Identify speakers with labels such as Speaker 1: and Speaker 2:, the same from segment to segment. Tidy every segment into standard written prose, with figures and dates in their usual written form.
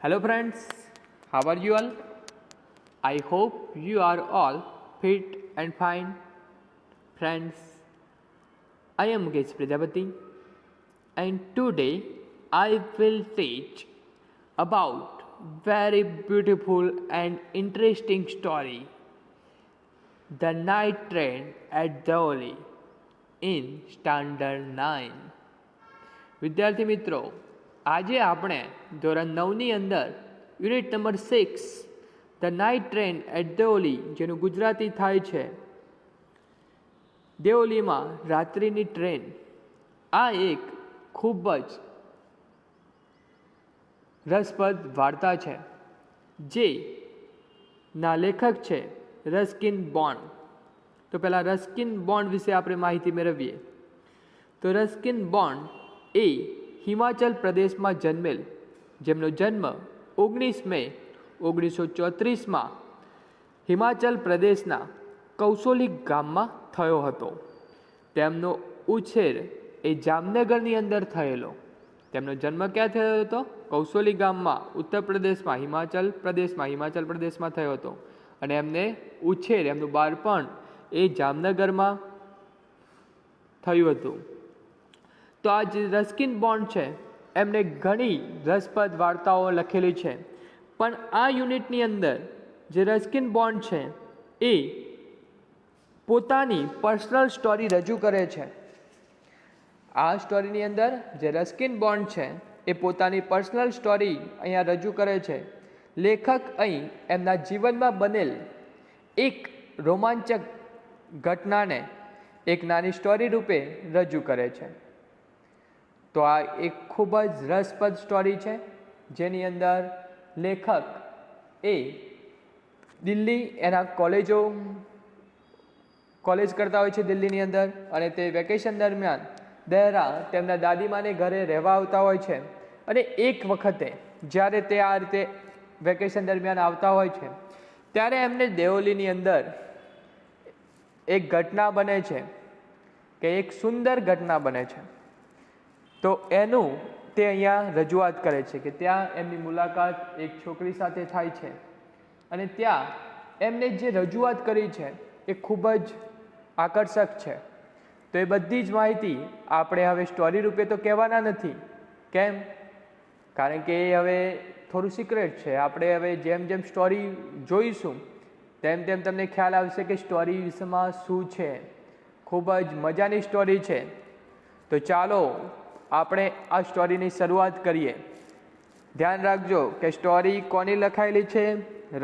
Speaker 1: Hello friends, how are you all? I hope you are all fit and fine. Friends, I am Mukesh Prajapati and today I will teach about very beautiful and interesting story, The Night Train at Deoli in Standard 9. વિદ્યાર્થી મિત્રો, આજે આપણે ધોરણ 9ની અંદર unit number 6 the night train at Deoli, જેનું ગુજરાતી થાય છે દેઓલીમાં રાત્રિની ટ્રેન, આ એક ખૂબ જ રસપ્રદ વાર્તા છે જે ના લેખક છે રસ્કિન બોન્ડ. તો પહેલાં રસ્કિન બોન્ડ વિશે આપણે માહિતી મેળવીએ. તો રસ્કિન બોન્ડ એ હિમાચલ પ્રદેશમાં જન્મેલ, જેમનો જન્મ 19 મે 1934માં હિમાચલ પ્રદેશના કૌશોલી ગામમાં થયો હતો. તેમનો ઉછેર એ જામનગરની અંદર થયેલો. તેમનો જન્મ ક્યાં થયો હતો? કૌશોલી ગામમાં, ઉત્તર પ્રદેશમાં, હિમાચલ પ્રદેશમાં થયો હતો. અને એમને ઉછેર, એમનું બાળપણ એ જામનગરમાં થયું હતું. તો આ જે રસ્કિન બોન્ડ છે એમને ઘણી રસપ્રદ વાર્તાઓ લખેલી છે, પણ આ યુનિટની અંદર જે રસ્કિન બોન્ડ છે એ પોતાની પર્સનલ સ્ટોરી રજૂ કરે છે. આ સ્ટોરીની અંદર જે રસ્કિન બોન્ડ છે એ પોતાની પર્સનલ સ્ટોરી અહીંયા રજૂ કરે છે. લેખક અહીં એમના જીવનમાં બનેલ એક રોમાંચક ઘટનાને એક નાની સ્ટોરી રૂપે રજૂ કરે છે. તો આ એક ખૂબ જ રસપ્રદ સ્ટોરી છે, જેની અંદર લેખક એ દિલ્હી એના કોલેજ કરતા હોય છે દિલ્હીની અંદર, અને તે વેકેશન દરમિયાન દહેરા તેમના દાદીમાને ઘરે રહેવા આવતા હોય છે. અને એક વખતે જ્યારે તે આ રીતે વેકેશન દરમિયાન આવતા હોય છે ત્યારે એમને દેઓલીની અંદર એક ઘટના બને છે, કે એક સુંદર ઘટના બને છે. તો એનું તે અહીંયા રજૂઆત કરે છે કે ત્યાં એમની મુલાકાત એક છોકરી સાથે થાય છે, અને ત્યાં એમને જે રજૂઆત કરી છે એ ખૂબ જ આકર્ષક છે. તો એ બધી જ માહિતી આપણે હવે સ્ટોરી રૂપે તો કહેવાના નથી. કેમ? કારણ કે એ હવે થોડું સિક્રેટ છે. આપણે હવે જેમ જેમ સ્ટોરી જોઈશું તેમ તેમ તમને ખ્યાલ આવશે કે સ્ટોરી વિશેમાં શું છે. ખૂબ જ મજાની સ્ટોરી છે. તો ચાલો આપણે આ સ્ટોરીની શરૂઆત કરીએ. ધ્યાન રાખજો કે સ્ટોરી કોની લખાયેલી છે?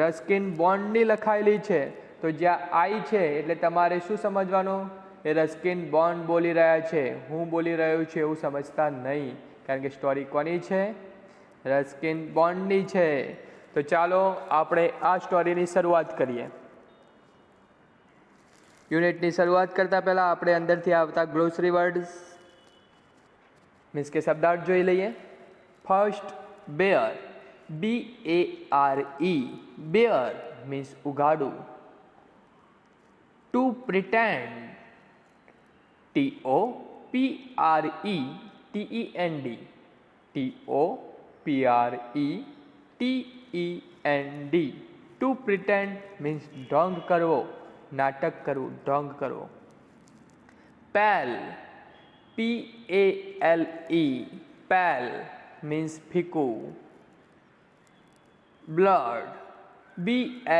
Speaker 1: રસ્કિન બોન્ડની લખાયેલી છે. તો જ્યાં આઈ છે એટલે તમારે શું સમજવાનું? એ રસ્કિન બોન્ડ બોલી રહ્યા છે, હું બોલી રહ્યો છું એવું સમજતા નહીં, કારણ કે સ્ટોરી કોની છે? રસ્કિન બોન્ડની છે. તો ચાલો આપણે આ સ્ટોરીની શરૂઆત કરીએ. યુનિટની શરૂઆત કરતાં પહેલાં આપણે અંદરથી આવતા ગ્લોસરી વર્ડ્સ મીન્સ કે શબ્દાર્થ જોઈ લઈએ. First, bare, BARE, bare means ઉઘાડું. To pretend, TOPRETEND, to pretend means ઢોંગ કરવો, નાટક કરવું, ઢોંગ કરવો. પેલ, PALE, પેલ મીન્સ ફીકું. બ્લડ, BLURRED,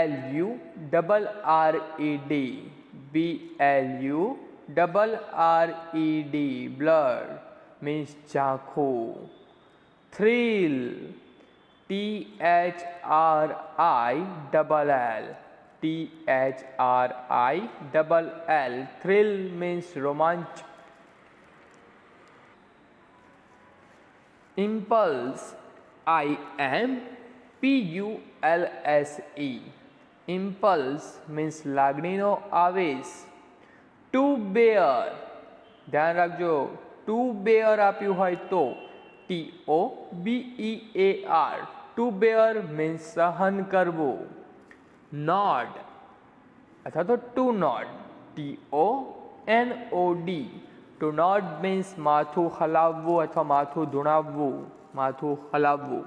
Speaker 1: બ્લડ મીન્સ ઝાંખું. થ્રીલ, THRILL, થ્રિલ મીન્સ રોમાંચ. ઇમ્પલ્સ, IMPULSE, ઇમ્પલ્સ મીન્સ લાગણીનો આવેશ. ટુ બેર, ધ્યાન રાખજો, ટુ બેર આપ્યું હોય તો TOBEAR, ટુ બેર મીન્સ સહન કરવું. નોડ અથવા તો to nod, TONOD, to nod means માથું હલાવવું અથવા માથું ધુણાવવું, માથું હલાવવું.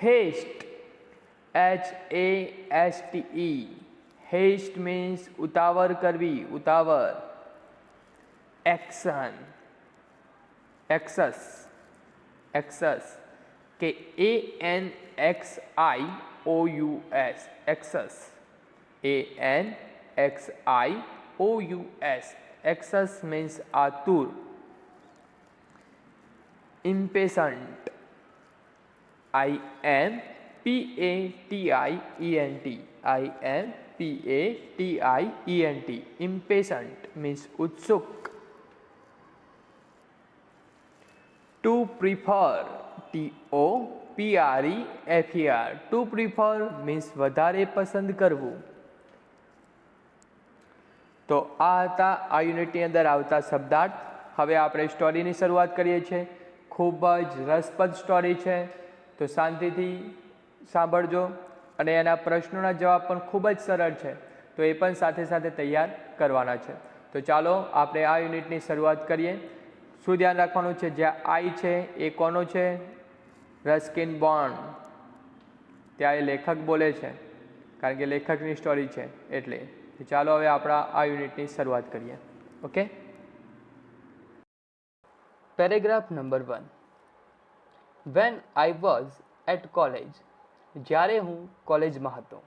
Speaker 1: haste, HASTE. haste means ઉતાવળ કરવી, ઉતાવળ. action, excess, excess, કે ANXIOUS, excess, ANXIOUS, excess means આતુર. impatient, IMPATIENT, impatient means ઉત્સુક. to prefer, TOPREFER, to prefer means વધારે પસંદ કરવું. તો આ હતા આ યુનિટની અંદર આવતા શબ્દાર્થ. હવે આપણે સ્ટોરીની શરૂઆત કરીએ છીએ. ખૂબ જ રસપ્રદ સ્ટોરી છે, તો શાંતિથી સાંભળજો. અને એના પ્રશ્નોના જવાબ પણ ખૂબ જ સરળ છે, તો એ પણ સાથે સાથે તૈયાર કરવાના છે. તો ચાલો આપણે આ યુનિટની શરૂઆત કરીએ. શું ધ્યાન રાખવાનું છે? જ્યાં આઈ છે એ કોનો છે? Ruskin bond. ત્યાં એ લેખક બોલે છે, કારણ કે લેખકની સ્ટોરી છે એટલે. ચાલો હવે આપણા આ યુનિટની શરૂઆત કરીએ. Okay. Paragraph number 1. When I was at college, જ્યારે હું કોલેજમાં હતો.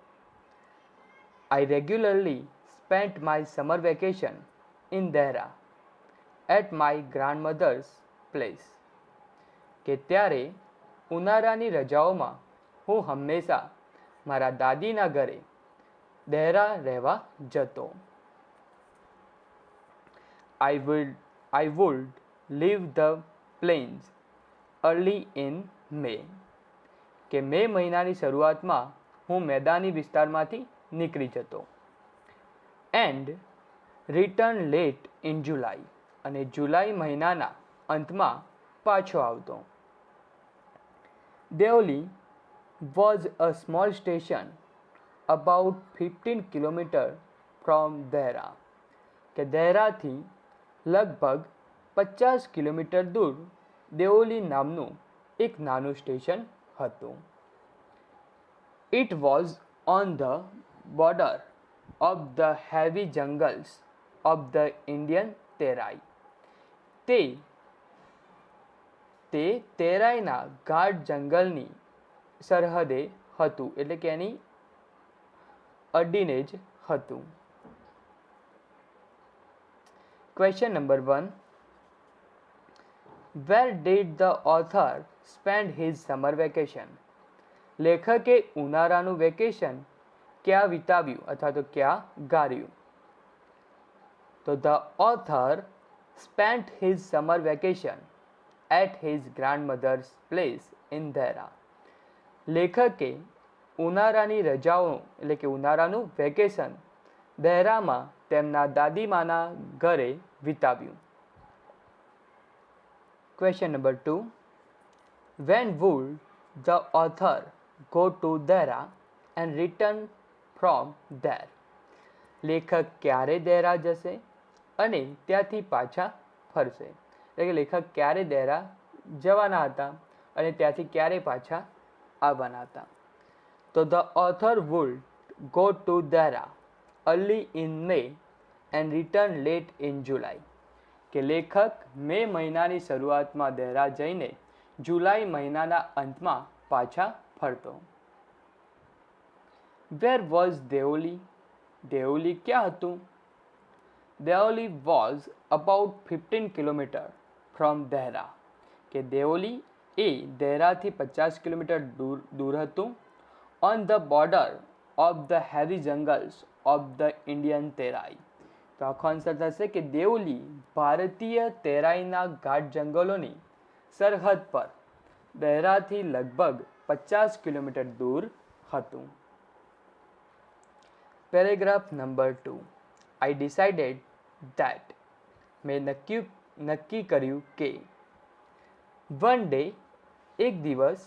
Speaker 1: I regularly spent my summer vacation in Dehra at my grandmother's place, કે ત્યારે ઉનાળાની રજાઓમાં હું હંમેશા મારા દાદીના ઘરે દહેરા રહેવા જતો. I would leave the plains early in May, કે મે મહિનાની શરૂઆતમાં હું મેદાની વિસ્તારમાંથી નીકળી જતો. And return late in July, અને જુલાઈ મહિનાના અંતમાં પાછો આવતો. Deoli was a small station about 15 kilometre from Dehra, કે દહેરાથી લગભગ 50 કિલોમીટર દૂર દેવલી નામનું એક નાનું સ્ટેશન હતું. It was on the border of the heavy jungles of the Indian Terai, તે તેરાઈના ગાઢ જંગલની સરહદે હતું, એટલે કે એની અડીને જ હતું. Question number 1. Where did the author spend his summer vacation? લેખકે ઉનાળાનું વેકેશન ક્યાં વિતાવ્યું અથવા તો ક્યાં ગાળ્યું? તો the author spent his summer vacation at his grandmother's place in Dehra. લેખકે ઉનાળાની રજાઓ એટલે કે ઉનાળાનું વેકેશન દહેરામાં તેમના દાદીમાના ઘરે વિતાવ્યું. Question number 2. When would the author go to Dehra and return from there? લેખક ક્યારે દહેરા જશે અને ત્યાંથી પાછા ફરશે? એટલે કે લેખક ક્યારે દહેરા જવાના હતા અને ત્યાંથી ક્યારે પાછા આવવાના હતા? તો the author would go to Dehra early in May and return late in July, કે લેખક મે મહિનાની શરૂઆતમાં દહેરા જઈને જુલાઈ મહિનાના અંતમાં પાછા ફરતો. Where was Deoli? દેવલી ક્યાં હતું? Deoli was about 15 kilometre from Dehra, કે દેવલી એ દહેરાથી 50 કિલોમીટર દૂર હતું. On the border of the heavy jungles of the Indian Terai. તો આખો આન્સર થશે કે દેવલી ભારતીય તેરાઈના ગાઢ જંગલોની સરહદ પર દહેરાથી લગભગ 50 કિલોમીટર દૂર હતું. Paragraph number 2. I decided that, મેં નક્કી કર્યું કે. વન ડે, એક દિવસ,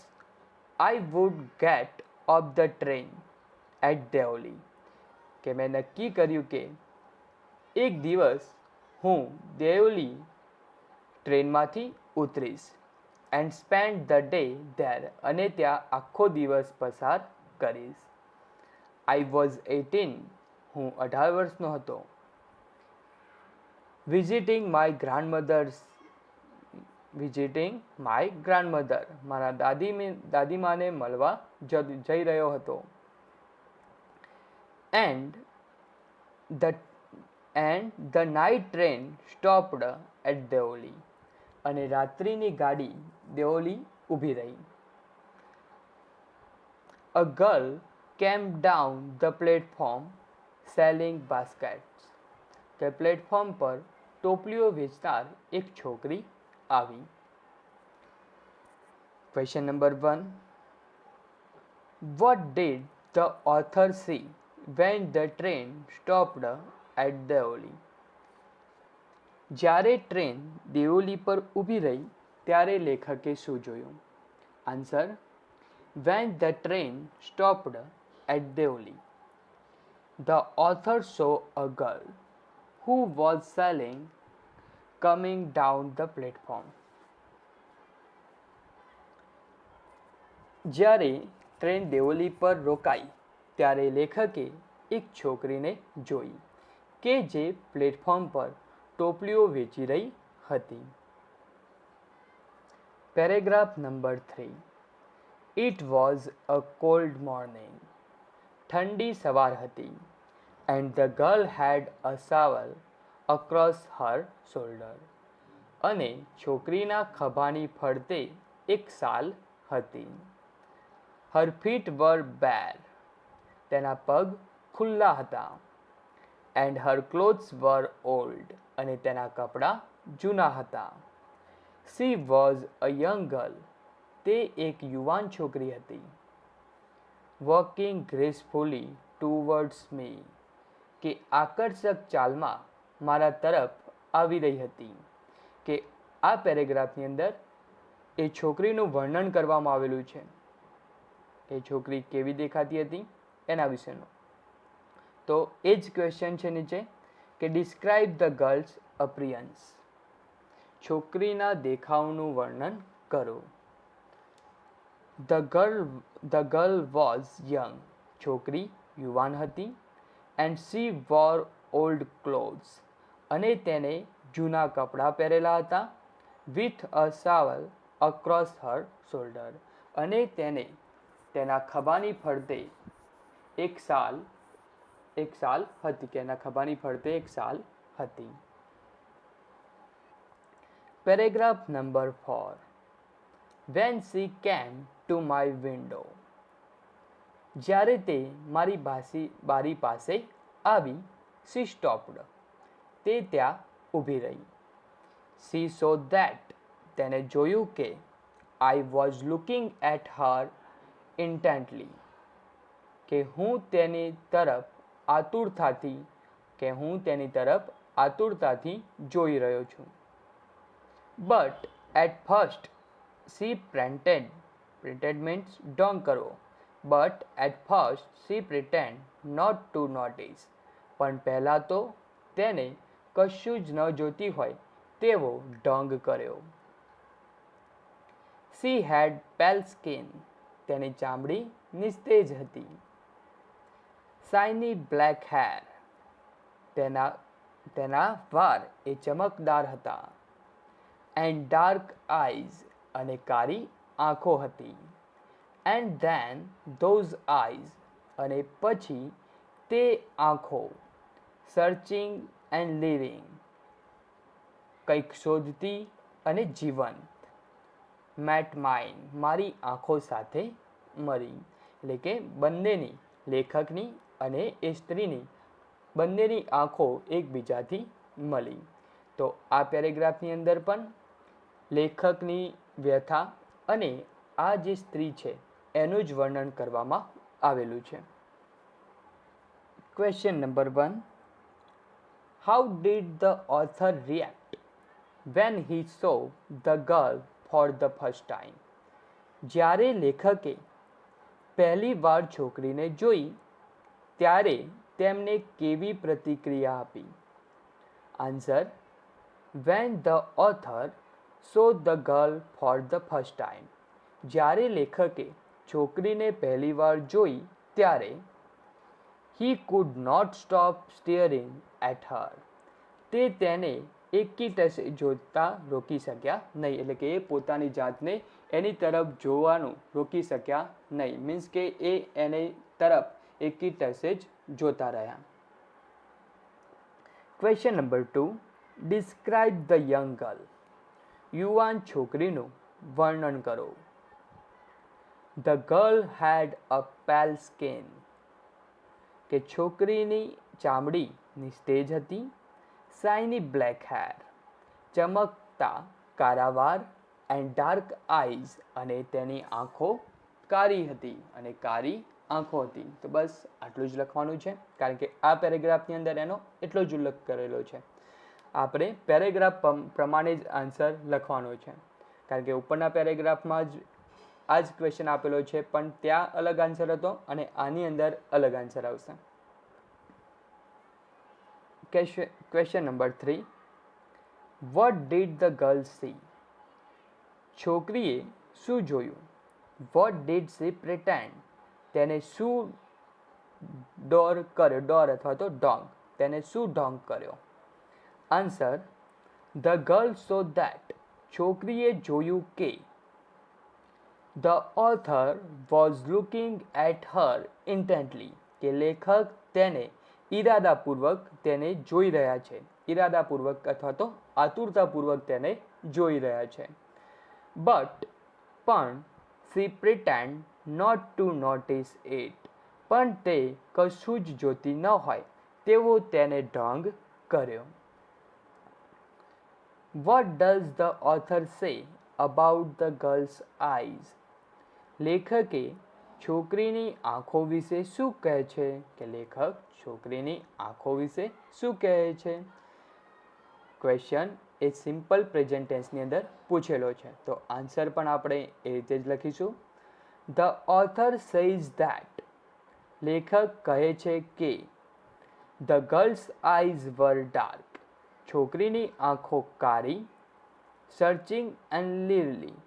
Speaker 1: I would get off the train at Deoli, કે મેં નક્કી કર્યું કે એક દિવસ હું દેવલી ટ્રેનમાંથી ઉતરીશ. And spend the day there, અને ત્યાં આખો દિવસ પસાર કરીશ. આઈ વોઝ 18, હું 18 વર્ષનો હતો. વિઝિટિંગ માય ગ્રાન્ડમધર, મારા દાદીમાને મળવા જઈ રહ્યો હતો. And the night train stopped at Deoli, અને રાત્રિની ગાડી દેઓલી ઊભી રહી. A girl came down the platform selling baskets, કે પ્લેટફોર્મ પર ટોપલીઓ વેચનાર એક છોકરી આવી. Question number 1. What did the author see when the train stopped at Deoli, જ્યારે ટ્રેન દેઓલી પર ઊભી રહી ત્યારે લેખકે શું જોયું? Answer: when the train stopped at Deoli, the author saw a girl who was selling coming down the platform. જ્યારે train Deoli પર રોકાઈ ત્યારે લેખકે એક છોકરીને જોઈ કે જે પ્લેટફોર્મ પર ટોપલીઓ વેચી રહી હતી. Paragraph number 3. It was a cold morning. ઠંડી સવાર હતી. And the girl had a shawl across her shoulder. અને છોકરીના ખભાની ફરતે એક શાલ હતી. Her feet were bare. તેના પગ ખુલ્લા હતા. And her clothes were old. અને તેના કપડાં જૂના હતા. She was a young girl. તે એક યુવાન છોકરી હતી. Walking gracefully towards me. કે આકર્ષક ચાલમાં મારા તરફ આવી રહી હતી. કે આ પેરેગ્રાફની અંદર એ છોકરીનું વર્ણન કરવામાં આવેલું છે. એ છોકરી કેવી દેખાતી હતી એના વિશેનું. તો એ જ ક્વેશ્ચન છે નીચે કે ડિસ્ક્રાઇબ ધ ગર્લ્સ અપિયરન્સ. છોકરીના દેખાવનું વર્ણન કરો. The girl was young. છોકરી યુવાન હતી. And she wore old clothes. અને તેને જૂના કપડાં પહેરેલા હતા. With a shawl across her shoulder. અને તેને તેના ખભાની ફરતે એક શાલ હતી કે એના ખભાની ફરતે એક શાલ હતી. Paragraph number 4. When she came to my window. જ્યારે તે મારી બારી પાસે આવી. She stopped. તે ત્યાં ઊભી રહી. She saw that. તેને જોયું કે I was looking at her intently. કે હું તેની તરફ આતુરતાથી જોઈ રહ્યો છું. But at first she pretended means don't કરો. But at first she pretended not to notice. પણ પહેલાં તો તેને કશું જ ન જોતી હોય તેવો ઢોંગ કર્યો. She had pale skin. તેની ચામડી નિસ્તેજ હતી. Shiny black hair. તેના વાળ એ ચમકદાર હતા. And dark eyes. અને કાળી આંખો હતી. And then those eyes. અને પછી તે આંખો. Searching and living. કંઈક શોધતી અને જીવંત. Met mine. મારી આંખો સાથે મળી. એટલે કે બંનેની, લેખકની અને એ સ્ત્રીની બંનેની આંખો એકબીજાથી મળી. તો આ પેરેગ્રાફની અંદર પણ લેખકની વ્યથા અને આ જે સ્ત્રી છે એનું જ વર્ણન કરવામાં આવેલું છે. Question number 1. How did the author react when he saw the girl for the first time. જ્યારે લેખકે પહેલી વાર છોકરીને જોઈ ત્યારે તેમને કેવી પ્રતિક્રિયા આપી? Answer: when the author saw the girl for the first time. જ્યારે લેખકે છોકરીને પહેલીવાર જોઈ ત્યારે he could not stop staring at her. તે તેને એકી ટસે જોતા રોકી શક્યા નહીં, એટલે કે એ પોતાની જાતને એની તરફ જોવાનું રોકી શક્યા નહીં, મીન્સ કે એ એની તરફ એકી ટસે જ જોતા રહ્યા. Question number 2. Describe the young girl. યુવાન છોકરીનું વર્ણન કરો. ધ ગર્લ હેડ અ પેલ સ્કિન. કે છોકરીની ચામડી નિસ્તેજ હતી. Shiny black hair. ચમકતા કાળા વાળ. And dark eyes. અને તેની આંખો કાળી હતી અને કાળી આંખો હતી. તો બસ આટલું જ લખવાનું છે, કારણ કે આ પેરેગ્રાફની અંદર એનો એટલો જ ઉલ્લેખ કરેલો છે. આપણે પેરેગ્રાફ પ્રમાણે જ આન્સર લખવાનો છે, કારણ કે ઉપરના પેરેગ્રાફમાં જ આ જ ક્વેશ્ચન આપેલો છે, પણ ત્યાં અલગ આન્સર હતો અને આની અંદર અલગ આન્સર આવશે. Question number 3. What did the girl see. છોકરીએ શું જોયું? What did she pretend. તેને શું ડોર કર્યો? ડોર અથવા તો ડોંગ. તેને શું ઢોંગ કર્યો? Answer. The girl saw that. છોકરીએ જોયું કે the author was looking at her intently. કે લેખક તેને ઈરાદાપૂર્વક તેને જોઈ રહ્યા છે. ઈરાદાપૂર્વક અથવા તો આતુરતાપૂર્વક તેને જોઈ રહ્યા છે. પણ she pretend not to notice it. પણ તે કશું જ જોતી ન હોય તેવો તેને ઢોંગ કર્યો. What does the author say about the girl's eyes. લેખકે છોકરીની આંખો વિશે શું કહે છે? કે લેખક છોકરીની આંખો વિશે શું કહે છે? ક્વેશ્ચન એ સિમ્પલ પ્રેઝન્ટ ટેન્સની અંદર પૂછેલો છે, તો આન્સર પણ આપણે એ રીતે જ લખીશું. The author says that. લેખક કહે છે કે the girl's eyes were dark. છોકરીની આંખો કાળી. Searching and લીવલી.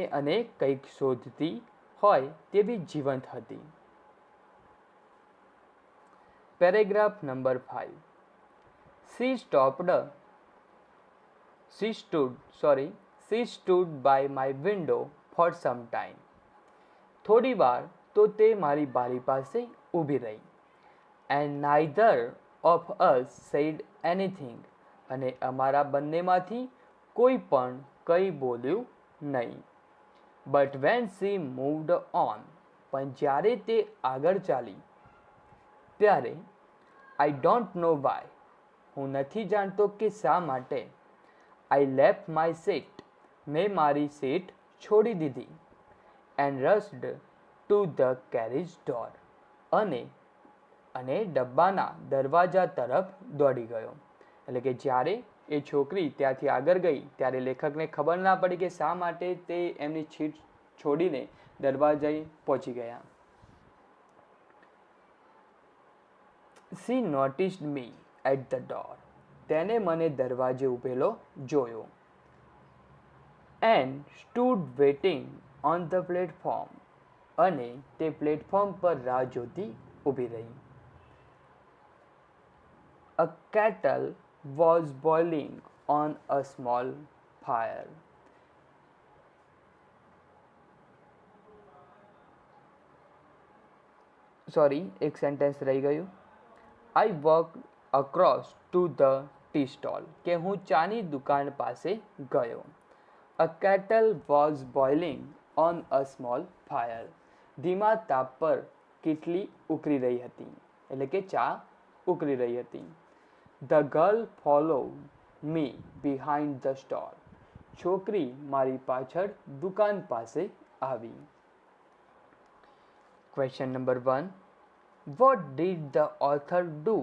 Speaker 1: એ અને કંઈક શોધતી હોય તેવી જીવંત હતી. Paragraph number 5. She stood by my window for some time. થોડી વાર તો તે મારી બારી પાસે ઊભી રહી. And neither of us said anything. અને અમારા બંનેમાંથી કોઈ પણ કંઈ બોલ્યું નહીં. But when she moved on. પણ જ્યારે તે આગળ ચાલી ત્યારે I don't know why. હું નથી જાણતો કે શા માટે. I left my seat. મેં મારી સીટ છોડી દીધી. And rushed to the carriage door. અને ડબ્બાના દરવાજા તરફ દોડી ગયો. એટલે કે જ્યારે એ છોકરી ત્યાંથી આગળ ગઈ ત્યારે લેખકને ખબર ના પડી કે શા માટે તે એમની સીટ છોડીને દરવાજે પહોંચી ગયા. She noticed me at the door. તેને મને દરવાજે ઊભેલો જોયો. And stood waiting on the platform. અને તે પ્લેટફોર્મ પર રાહ જોતી ઊભી રહી. A kettle was boiling on a small fire. એક સેન્ટેન્સ રહી ગયું. I walked across to the tea stall. કે હું ચાની દુકાન પાસે ગયો. A kettle was boiling on a small fire. ધીમા તાપ પર કેટલી ઉકળી રહી હતી, એટલે કે ચા ઉકળી રહી હતી. The girl followed me behind the stall. છોકરી મારી પાછળ દુકાન પાસે આવી. Question number 1. What did the author do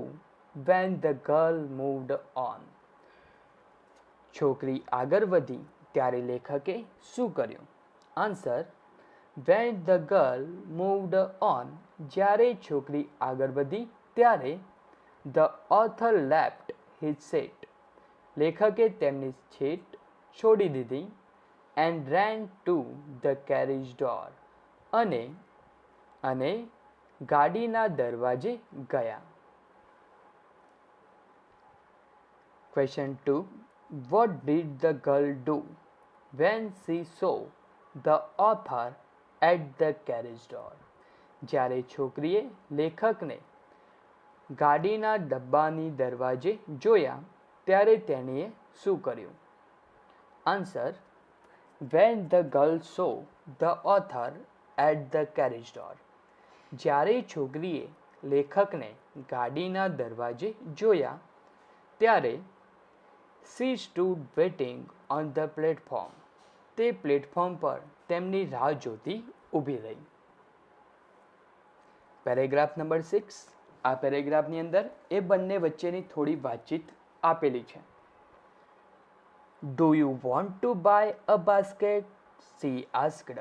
Speaker 1: when the girl moved on? છોકરી આગળ વધી ત્યારે લેખકે શું કર્યું? Answer. When the girl moved on. જ્યારે છોકરી આગળ વધી ત્યારે the author left his seat. લેખકે તેમની સીટ છોડી દીધી and ran to the carriage door અને ગાડીના દરવાજે ગયા. Question 2. What did the girl do when she saw the author at the carriage door? જ્યારે છોકરીએ લેખકને ગાડીના ડબ્બાની દરવાજે જોયા ત્યારે તેણીએ શું કર્યું? Answer: when the girl saw the author at the carriage door. જ્યારે છોકરીએ લેખકને ગાડીના દરવાજે જોયા ત્યારે she stood waiting on the platform. તે પ્લેટફોર્મ પર તેમની રાહ જોતી ઊભી રહી. Paragraph number 6. આ પેરેગ્રાફની અંદર એ બંને વચ્ચેની થોડી વાતચીત આપેલી છે. Do you want to buy a basket? She asked.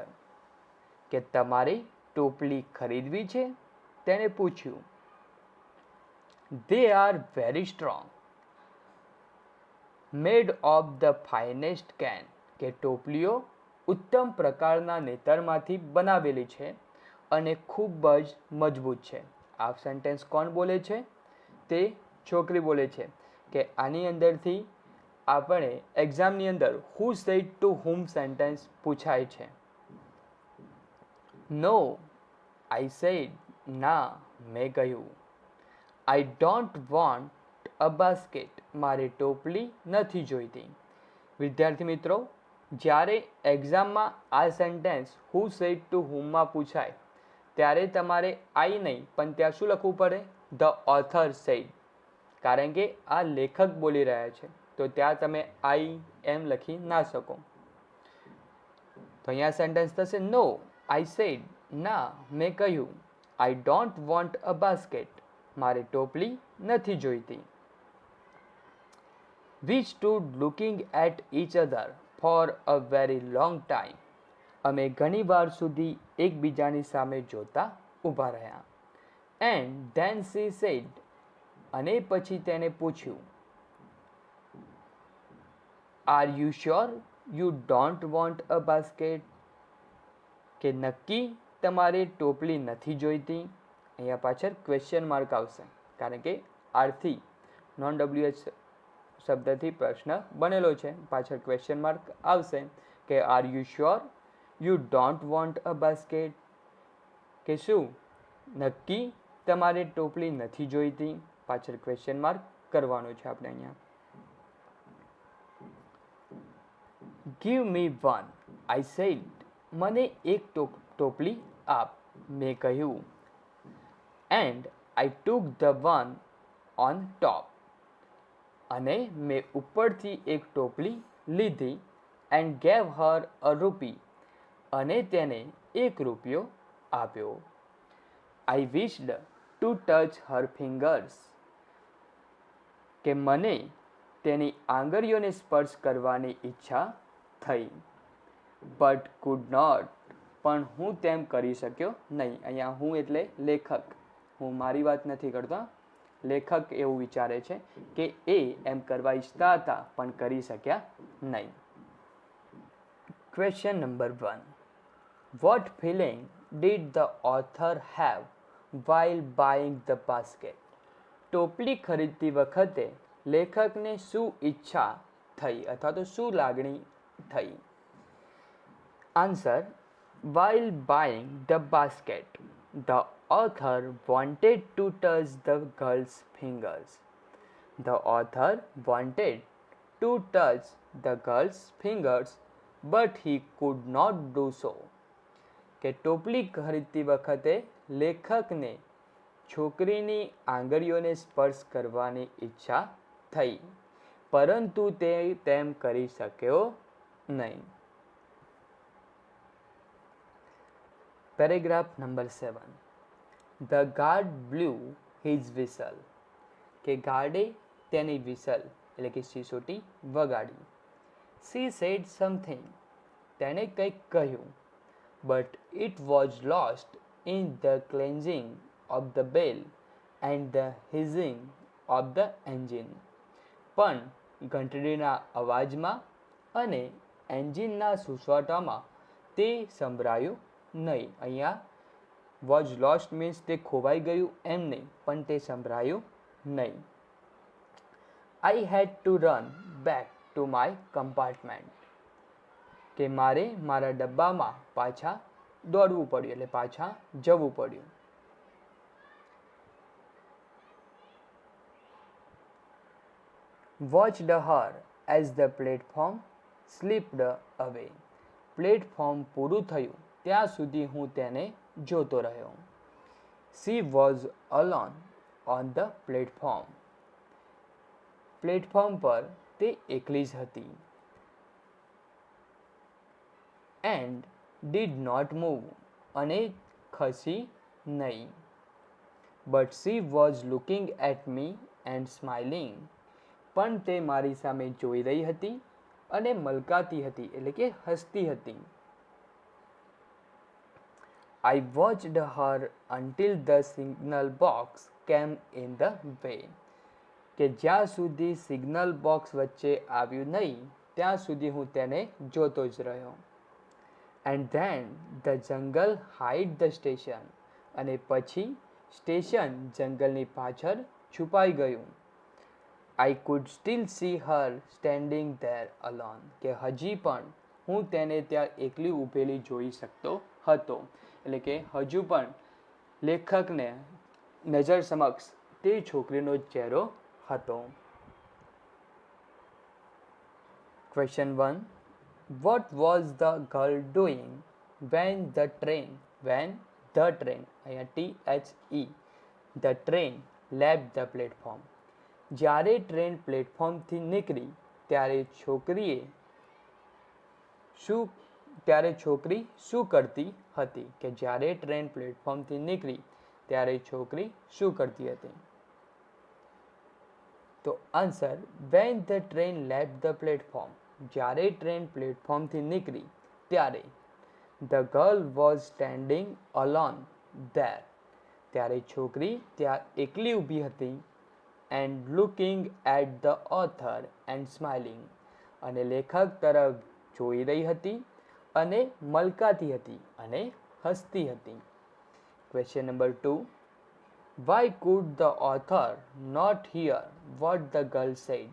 Speaker 1: કે તમારે ટોપલી ખરીદવી છે? તેણે પૂછ્યું. They are very strong, made of the finest cane. કે ટોપલીઓ ઉત્તમ પ્રકારના નેતરમાંથી બનાવેલી છે અને ખૂબ જ મજબૂત છે. આ સેન્ટેન્સ કોણ બોલે છે? તે છોકરી બોલે છે. કે આની અંદરથી આપણે એક્ઝામની અંદર who said to whom sentence પૂછાય છે. નો, આઈ સેડ. ના, મેં કહ્યું. I don't want a basket. મારે ટોપલી નથી જોઈતી. વિદ્યાર્થી મિત્રો, જ્યારે એક્ઝામમાં આ સેન્ટેન્સ હુ સેડ ટુ હુમમાં પૂછાય ત્યારે તમારે આઈ નહીં પણ ત્યાં શું લખવું પડે? The author said. કારણ કે આ લેખક બોલી રહ્યા છે તો ત્યાં તમે આઈ એમ લખી ના શકો. તો અહીંયા સેન્ટેન્સ થશે નો, આઈ સેડ. ના, મેં કહ્યું. I don't want a basket. મારે ટોપલી નથી જોઈતી. We stood looking at each other for a very long time. અમે ઘણી વાર સુધી એકબીજાની સામે જોતા ઊભા રહ્યા. And then she said. અને પછી તેને પૂછ્યું. Are you sure you don't want a basket? કે નક્કી તમારે ટોપલી નથી જોઈતી? અહીંયા પાછળ ક્વેશ્ચન માર્ક આવશે કારણ કે આરથી નોન ડબલ્યુએચ શબ્દથી પ્રશ્ન બનેલો છે. પાછળ ક્વેશ્ચન માર્ક આવશે કે R you sure you don't want a basket? કે શું નક્કી તમારે ટોપલી નથી જોઈતી? પાછળ ક્વેશ્ચન માર્ક કરવાનો છે આપણે અહીંયા. Give me one, I said. મને એક ટોપલી આપ, મેં કહ્યું. And I took the one on top. અને મેં ઉપરથી એક ટોપલી લીધી. એન્ડ ગેવ હર અ રૂપી. અને તેને ₹1 આપ્યો. I wished to touch her fingers. કે મને તેની આંગળીઓને સ્પર્શ કરવાની ઈચ્છા થઈ. But could not. પણ હું તેમ કરી શક્યો નહીં. અહીંયા હું એટલે લેખક. હું મારી વાત નથી કરતો. લેખક એવું વિચારે છે કે એ એમ કરવા ઈચ્છતા હતા પણ કરી શક્યા નહીં. Question number 1. What feeling did the author have while buying the basket? ટોપલી ખરીદતી વખતે લેખકને શું ઈચ્છા થઈ અથવા તો શું લાગણી થઈ? Answer: while buying the basket, the author wanted to touch the girl's fingers. The author wanted to touch the girl's fingers, but he could not do so. કે ટોપલી ખરીદતી વખતે લેખકને છોકરીની આંગળીઓને સ્પર્શ કરવાની ઈચ્છા થઈ પરંતુ તે તેમ કરી શક્યો નહીં. Paragraph number 7. The guard blew his whistle. કે ગાર્ડે તેની વિસલ એટલે કે સિસોટી વગાડી. She said something. તેણે કંઈક કહ્યું. But it was lost in the clanging of the bell and the hissing of the engine. પણ ઘંટડીના અવાજમાં
Speaker 2: અને એન્જિનના સુસવાટામાં તે સંભળાયું નહીં. અહીંયા વોઝ લોસ્ટ મીન્સ તે ખોવાઈ ગયું એમ નહીં, પણ તે સંભળાયું નહીં. I had to run back to my compartment, કે મારે મારા ડબ્બામાં પાછા દોડવું પડ્યું, એટલે પાછા જવું પડ્યું. Watched Har as the platform slipped અવે, પ્લેટફોર્મ પૂરું થયું ત્યાં સુધી હું તેને જોતો રહ્યો. She was alone on the platform, platform પર તે એકલી જ હતી. એન્ડ ડીડ નોટ મૂવ, અને ખસી નહીં. But she was looking at me and smiling, પણ તે મારી સામે જોઈ રહી હતી અને મલકાતી હતી, એટલે કે હસતી હતી. I watched her until the signal box came in the way, કે જ્યાં સુધી સિગ્નલ બોક્સ વચ્ચે આવ્યું નહીં ત્યાં સુધી હું તેને જોતો જ રહ્યો. And then the jungle hide the station, અને પછી સ્ટેશન જંગલની પાછળ છુપાઈ ગયું. I could steel C Har standing there alone, કે હજી પણ હું તેને ત્યાં એકલી ઊભેલી જોઈ શકતો હતો. એટલે કે હજુ પણ લેખકને નજર સમક્ષ તે છોકરીનો ચહેરો હતો. Question 1. What was the girl doing van the train, અહીંયા THE, the train left the platform, જ્યારે ટ્રેન પ્લેટફોર્મથી નીકળી ત્યારે છોકરી શું કરતી હતી, કે જ્યારે ટ્રેન પ્લેટફોર્મથી નીકળી ત્યારે છોકરી શું કરતી હતી? તો answer when the train left the platform, જ્યારે ટ્રેન પ્લેટફોર્મથી નીકળી ત્યારે the girl was standing alone there, ત્યારે છોકરી ત્યાં એકલી ઊભી હતી. And looking at the author and smiling, અને લેખક તરફ જોઈ રહી હતી અને મલકાતી હતી અને હસતી હતી. Question number 2. Why could the author not hear what the girl said,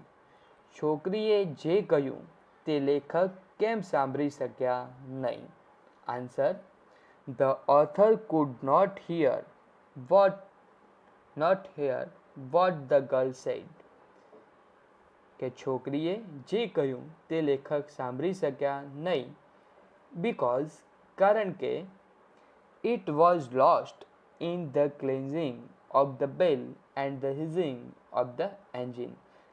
Speaker 2: છોકરીએ જે કહ્યું તે લેખક કેમ સાંભળી શક્યા નહીં? Answer the author could not hear what the girl said, કે છોકરીએ જે કહ્યું તે લેખક સાંભળી શક્યા નહીં. બીકોઝ, કારણ કે it was lost in the clanging of the bell and the hissing of the engine,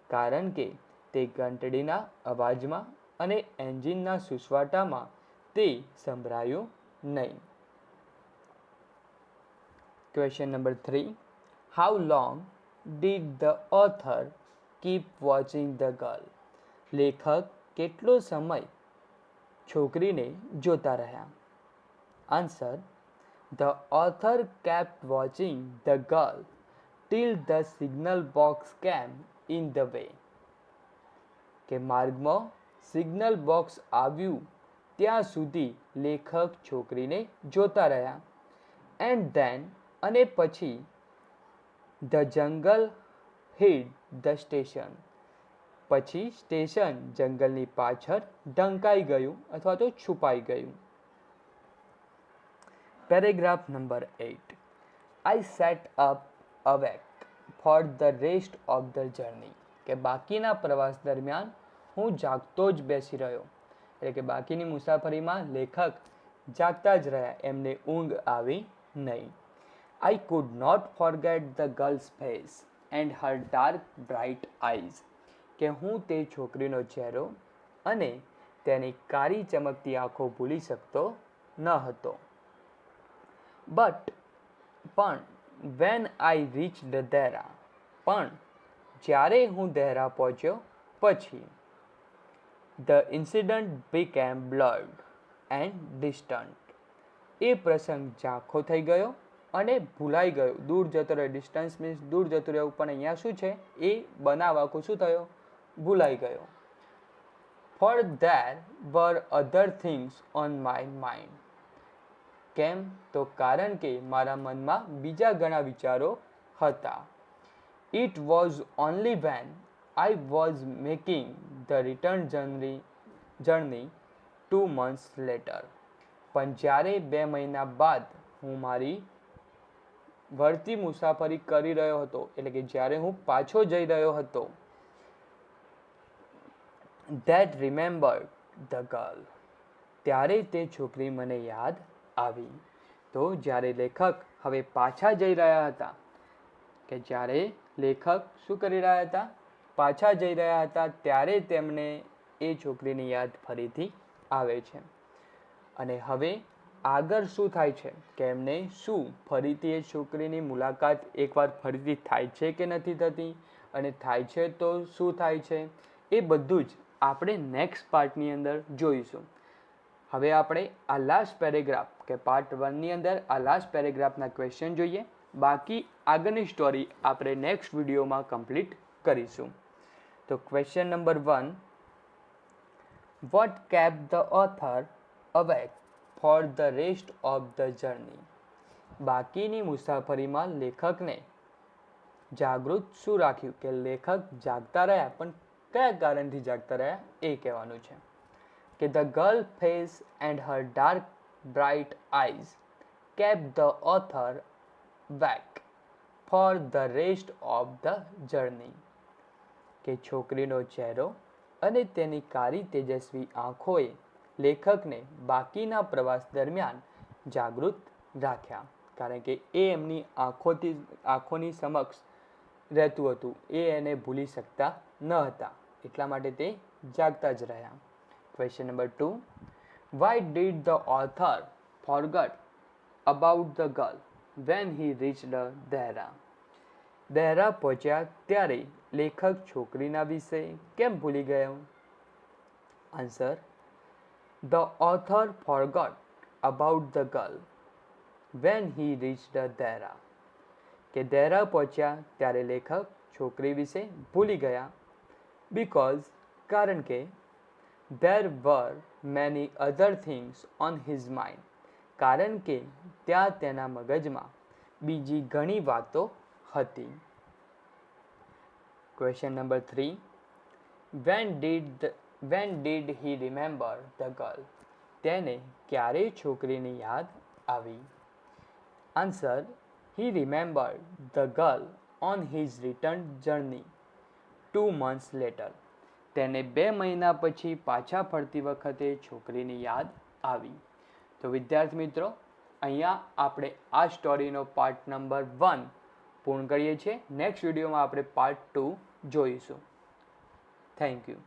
Speaker 2: કારણ કે તે ઘંટડીના અવાજમાં અને એન્જિનના સુસવાટામાં તે સંભળાયું નહીં. Question number 3. How long did the author keep watching the girl, લેખક કેટલો સમય છોકરીને જોતા રહ્યા? Answer the author kept watching the girl till the signal box came in the way, કે માર્ગમાં સિગ્નલ બોક્સ આવ્યું ત્યાં સુધી લેખક છોકરીને જોતા રહ્યા. એન્ડ ધેન, અને પછી the jungle hid the station, પછી સ્ટેશન જંગલની પાછળ ઢંકાઈ ગયું અથવા તો છુપાઈ ગયું. Paragraph number 8. I set up awake for the rest of the journey, કે બાકીના પ્રવાસ દરમિયાન હું જાગતો જ બેસી રહ્યો, એટલે કે બાકીની મુસાફરીમાં લેખક જાગતા જ રહ્યા, એમને ઊંઘ આવી નહીં. I could not forget the girl's face and her dark bright eyes, કે હું તે છોકરીનો ચહેરો અને તેની કાળી ચમકતી આંખો ભૂલી શકતો ન હતો. પણ વેન આઈ રીચ્ડ દેહરા, પણ જ્યારે હું દેહરા પહોંચ્યો પછી the incident became blurred and distant, એ પ્રસંગ ઝાંખો થઈ ગયો અને ભૂલાઈ ગયો. દૂર જતો રહ્યો, ડિસ્ટન્સ મીન્સ દૂર જતું રહ્યું, પણ અહીંયા શું છે, એ બનાવ આખો શું થયો, ભૂલાઈ ગયો. For there were other things on my mind. કેમ? તો કારણ કે મારા મનમાં બીજા ઘણા વિચારો હતા. It was only when I was making the return journey 2 months later. પણ જ્યારે 2 મહિના બાદ હું મારી વળતી મુસાફરી કરી રહ્યો હતો, એટલે કે જ્યારે હું પાછો જઈ રહ્યો હતો, that remembered the girl. ત્યારે તે છોકરી મને યાદ આવી. તો જ્યારે લેખક હવે પાછા જઈ રહ્યા હતા, કે જ્યારે લેખક શું કરી રહ્યા હતા? પાછા જઈ રહ્યા હતા, ત્યારે તેમને એ છોકરીની યાદ ફરીથી આવે છે. અને હવે આગળ શું થાય છે કે એમને શું ફરીથી એ છોકરીની મુલાકાત એકવાર ફરીથી થાય છે કે નથી થતી, અને થાય છે તો શું થાય છે, એ બધું જ આપણે નેક્સ્ટ પાર્ટની અંદર જોઈશું. હવે આપણે આ લાસ્ટ પેરેગ્રાફ કે પાર્ટ 1ની અંદર આ લાસ્ટ પેરેગ્રાફના ક્વેશ્ચન જોઈએ. બાકી આગળની સ્ટોરી આપણે નેક્સ્ટ વિડીયોમાં કમ્પ્લીટ કરીશું. તો question number 1, what kept the author awake for the rest of the journey? બાકીની મુસાફરીમાં લેખકને જાગૃત શું રાખ્યું? કે લેખક જાગતા રહ્યા, પણ કયા કારણથી જાગતા રહ્યા એ કહેવાનું છે. કે the girl face and her dark bright eyes kept the author back for the rest of the journey. કે છોકરીનો ચહેરો અને તેની કાળી તેજસ્વી આંખોએ લેખકને બાકીના પ્રવાસ દરમિયાન જાગૃત રાખ્યા, કારણ કે એ એમની આંખોની સમક્ષ રહેતું હતું, એ એને ભૂલી શકતા ન હતા, એટલા માટે તે જાગતા જ રહ્યા. Question number 2, why did the author forgot about the girl when he reached Dehra? Dehra પહોંચ્યા ત્યારે લેખક છોકરીના વિશે કેમ ભૂલી ગયો? Answer, The author forgot about the girl when he reached Dehra. કે દહેરા પહોંચ્યા ત્યારે લેખક છોકરી વિશે ભૂલી ગયા. Because કારણ કે there were many other things on his mind. કારણ કે ત્યાં તેના મગજમાં બીજી ઘણી વાતો હતી. Question number 3, when did he remember the girl? તેને ક્યારે છોકરીની યાદ આવી? Answer, he remembered the girl on his return journey 2 months later. તેને 2 મહિના પછી પાછા ફરતી વખતે છોકરીની યાદ આવી. તો વિદ્યાર્થી મિત્રો, અહીંયા આપણે આ સ્ટોરીનો પાર્ટ નંબર 1 પૂર્ણ કરીએ છીએ. નેક્સ્ટ વિડીયોમાં આપણે પાર્ટ 2 જોઈશું. Thank you.